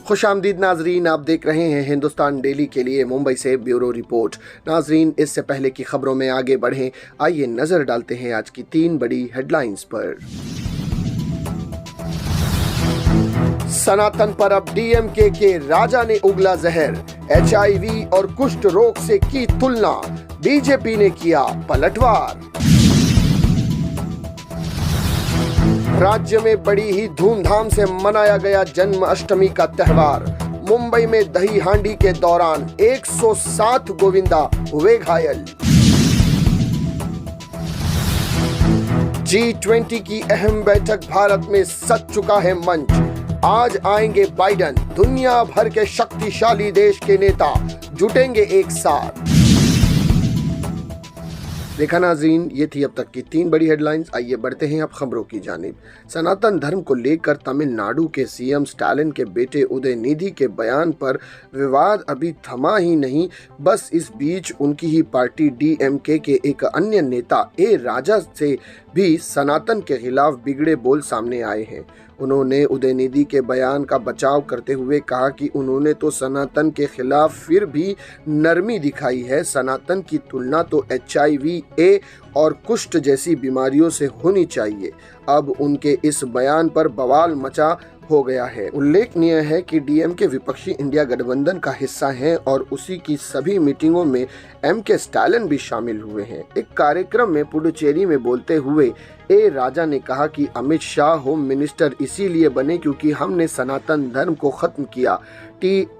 खुशामदीद नाजरीन, आप देख रहे हैं हिंदुस्तान डेली के लिए मुंबई से ब्यूरो रिपोर्ट। नाजरीन, इससे पहले की खबरों में आगे बढ़ें, आइए नजर डालते हैं आज की 3 बड़ी हेडलाइंस पर। सनातन पर अब डीएमके के राजा ने उगला जहर, एचआईवी और कुष्ठ रोग से की तुलना, बीजेपी ने किया पलटवार। राज्य में बड़ी ही धूमधाम से मनाया गया जन्माष्टमी का त्योहार। मुंबई में दही हांडी के दौरान 107 गोविंदा हुए घायल। G20 की अहम बैठक भारत में सज चुका है मंच। आज आएंगे बाइडन, दुनिया भर के शक्तिशाली देश के नेता जुटेंगे एक साथ। देखा नाज़रीन, ये थी अब तक की 3 बड़ी हेडलाइंस। आइए बढ़ते हैं अब खबरों की जानिब। सनातन धर्म को लेकर तमिलनाडु के सीएम स्टालिन के बेटे उदयनिधि के बयान पर विवाद अभी थमा ही नहीं, बस इस बीच उनकी ही पार्टी डीएमके के एक अन्य नेता ए राजा से भी सनातन के खिलाफ बिगड़े बोल सामने आए हैं। उन्होंने उदयनिधि के बयान का बचाव करते हुए कहा कि उन्होंने तो सनातन के खिलाफ फिर भी नरमी दिखाई है। सनातन की तुलना तो HIV A और कुष्ठ जैसी बीमारियों से होनी चाहिए। अब उनके इस बयान पर बवाल मचा हो गया है। उल्लेखनीय है कि डीएमके विपक्षी इंडिया गठबंधन का हिस्सा है और उसी की सभी मीटिंगों में MK स्टालिन भी शामिल हुए हैं। एक कार्यक्रम में पुडुचेरी में बोलते हुए ए राजा ने कहा कि अमित शाह होम मिनिस्टर इसीलिए बने क्योंकि हमने सनातन धर्म को खत्म किया।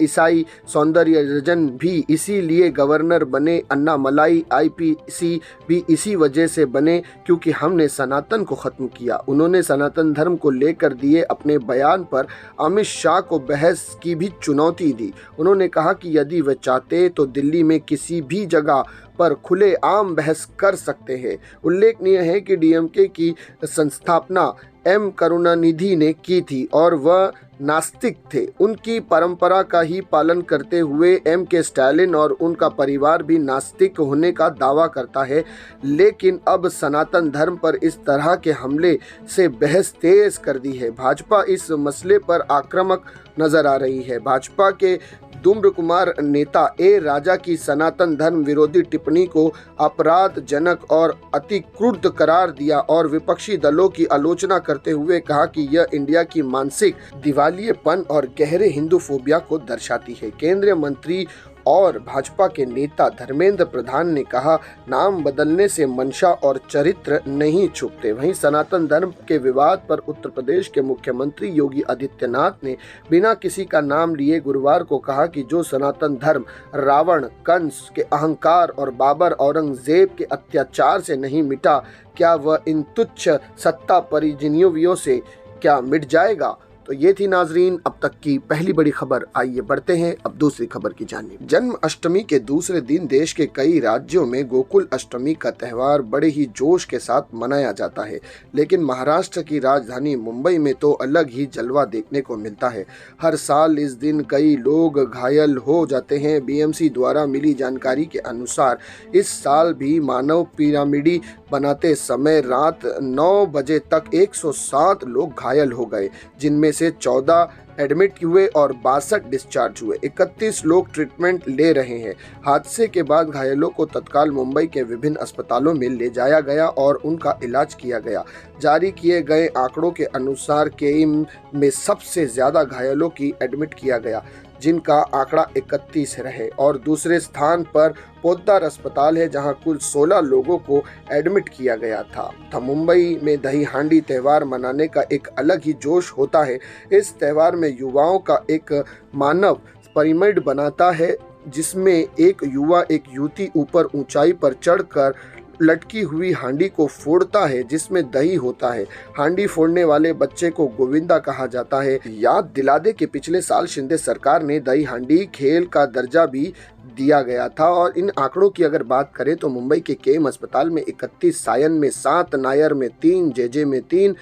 ईसाई सौंदर्यराजन भी इसीलिए गवर्नर बने। अन्नामलाई IPC भी इसी वजह से बने क्योंकि हमने सनातन को खत्म किया। उन्होंने सनातन धर्म को लेकर दिए अपने बयान पर अमित शाह को बहस की भी चुनौती दी। उन्होंने कहा कि यदि वे चाहते तो दिल्ली में किसी भी जगह पर खुले आम बहस कर सकते हैं। उल्लेखनीय है कि डीएमके की संस्थापना M करुणानिधि ने की थी और वह नास्तिक थे। उनकी परंपरा का ही पालन करते हुए MK स्टालिन और उनका परिवार भी नास्तिक होने का दावा करता है। लेकिन अब सनातन धर्म पर इस तरह के हमले से बहस तेज कर दी है। भाजपा इस मसले पर आक्रामक नजर आ रही है। भाजपा के धूम्र कुमार नेता ए राजा की सनातन धर्म विरोधी टिप्पणी को अपराधजनक और अति क्रूर करार दिया और विपक्षी दलों की आलोचना करते हुए कहा कि यह इंडिया की मानसिक दिवालियेपन और गहरे हिंदू फोबिया को दर्शाती है। केंद्रीय मंत्री और भाजपा के नेता धर्मेंद्र प्रधान ने कहा, नाम बदलने से मंशा और चरित्र नहीं छुपते। वहीं सनातन धर्म के विवाद पर उत्तर प्रदेश के मुख्यमंत्री योगी आदित्यनाथ ने बिना किसी का नाम लिए गुरुवार को कहा कि जो सनातन धर्म रावण, कंस के अहंकार और बाबर औरंगजेब के अत्याचार से नहीं मिटा, क्या वह इन तुच्छ सत्ता परिजनियों से क्या मिट जाएगा? तो ये थी नाजरीन अब तक की पहली बड़ी खबर। आइए बढ़ते हैं अब दूसरी खबर की जानिब। जन्माष्टमी के दूसरे दिन देश के कई राज्यों में गोकुल अष्टमी का त्यौहार बड़े ही जोश के साथ मनाया जाता है, लेकिन महाराष्ट्र की राजधानी मुंबई में तो अलग ही जलवा देखने को मिलता है। हर साल इस दिन कई लोग घायल हो जाते हैं। BMC द्वारा मिली जानकारी के अनुसार इस साल भी मानव पिरामिड बनाते समय रात 9 बजे तक 107 लोग घायल हो गए, जिनमें से 14 एडमिट हुए और 62 डिस्चार्ज हुए। 31 लोग ट्रीटमेंट ले रहे हैं। हादसे के बाद घायलों को तत्काल मुंबई के विभिन्न अस्पतालों में ले जाया गया और उनका इलाज किया गया। जारी किए गए आंकड़ों के अनुसार केईम में सबसे ज्यादा घायलों की एडमिट किया गया, जिनका आंकड़ा 31 रहे, और दूसरे स्थान पर पोद्दार अस्पताल है जहां कुल 16 लोगों को एडमिट किया गया था। मुंबई में दही हांडी त्यौहार मनाने का एक अलग ही जोश होता है। इस त्यौहार में युवाओं का एक मानव पिरामिड बनाता है, जिसमें एक युवा एक युवती ऊपर ऊंचाई पर चढ़कर लटकी हुई हांडी को फोड़ता है, जिसमें दही होता है। हांडी फोड़ने वाले बच्चे को गोविंदा कहा जाता है। याद दिला दे कि पिछले साल शिंदे सरकार ने दही हांडी खेल का दर्जा भी दिया गया था। और इन आंकड़ों की अगर बात करें तो मुंबई के केम अस्पताल में 31, सायन में 7, नायर में 3, JJ में 3,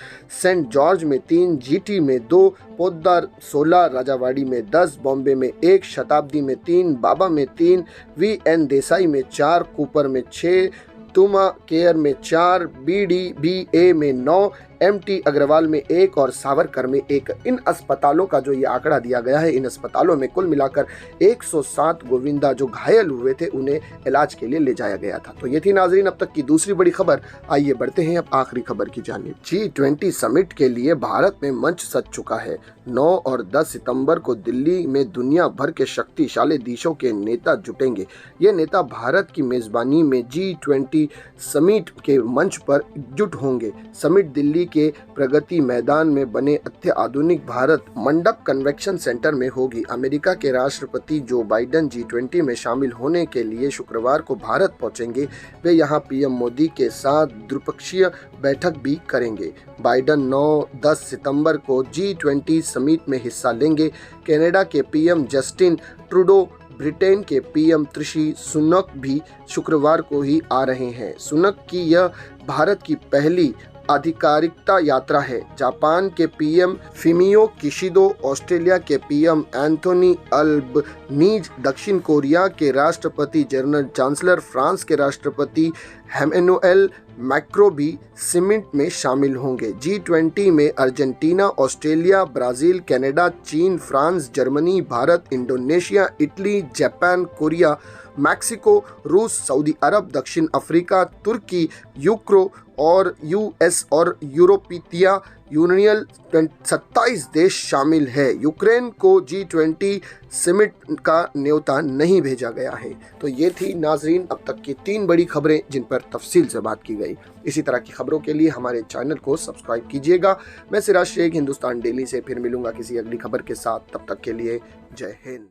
सेंट जॉर्ज में 3, GT में 2, पोद्दार 16, राजावाड़ी में 10, बॉम्बे में 1, शताब्दी में 3, बाबा में 3, VN देसाई में 4, कूपर में 6, तुमा केयर में 4, BDBA में 9, MT अग्रवाल में 1 और सावरकर में 1। इन अस्पतालों का जो ये आंकड़ा दिया गया है, इन अस्पतालों में कुल मिलाकर 107 गोविंदा जो घायल हुए थे उन्हें इलाज के लिए ले जाया गया था। तो ये थी नाजरीन अब तक की दूसरी बड़ी खबर। आइए बढ़ते हैं अब आखिरी खबर की जानिब। G20 समिट के लिए भारत में मंच सज चुका है। 9 और 10 सितंबर को दिल्ली में दुनिया भर के शक्तिशाली देशों के नेता जुटेंगे। ये नेता भारत की मेजबानी में G20 समिट के मंच पर एकजुट होंगे। समिट दिल्ली के प्रगति मैदान में बने अत्याधुनिक भारत मंडप कन्वेंशन सेंटर में होगी। अमेरिका के राष्ट्रपति जो बाइडेन G20 में शामिल होने के लिए शुक्रवार को भारत पहुंचेंगे। वे यहां PM मोदी के साथ द्विपक्षीय बैठक भी करेंगे। बाइडेन 9-10 सितंबर को G20 समिट में हिस्सा लेंगे। कनाडा के PM जस्टिन ट्रूडो, ब्रिटेन के PM ऋषि सुनक भी शुक्रवार को ही आ रहे हैं। सुनक की यह भारत की पहली आधिकारिकता यात्रा है। जापान के PM फुमियो किशिदो, ऑस्ट्रेलिया के PM एंथोनी अल्बनीज, दक्षिण कोरिया के राष्ट्रपति जनरल चांसलर, फ्रांस के राष्ट्रपति एमेनुएल मैक्रो भी समिट में शामिल होंगे। G20 में अर्जेंटीना, ऑस्ट्रेलिया, ब्राजील, कनाडा, चीन, France, Germany, Bharat, Indonesia, Italy, Japan, Korea, Mexico, रूस, सऊदी अरब, दक्षिण अफ्रीका, तुर्की, यूक्रो और US और यूरोपीय यूनियन 27 देश शामिल है। यूक्रेन को G20 समिट का न्योता नहीं भेजा गया है। तो ये थी नाजरीन अब तक की 3 बड़ी खबरें जिन पर तफसील से बात की गई। इसी तरह की खबरों के लिए हमारे चैनल को सब्सक्राइब कीजिएगा। मैं सिराज शेख, हिंदुस्तान डेली से फिर मिलूंगा किसी अगली खबर के साथ। तब तक के लिए जय हिंद।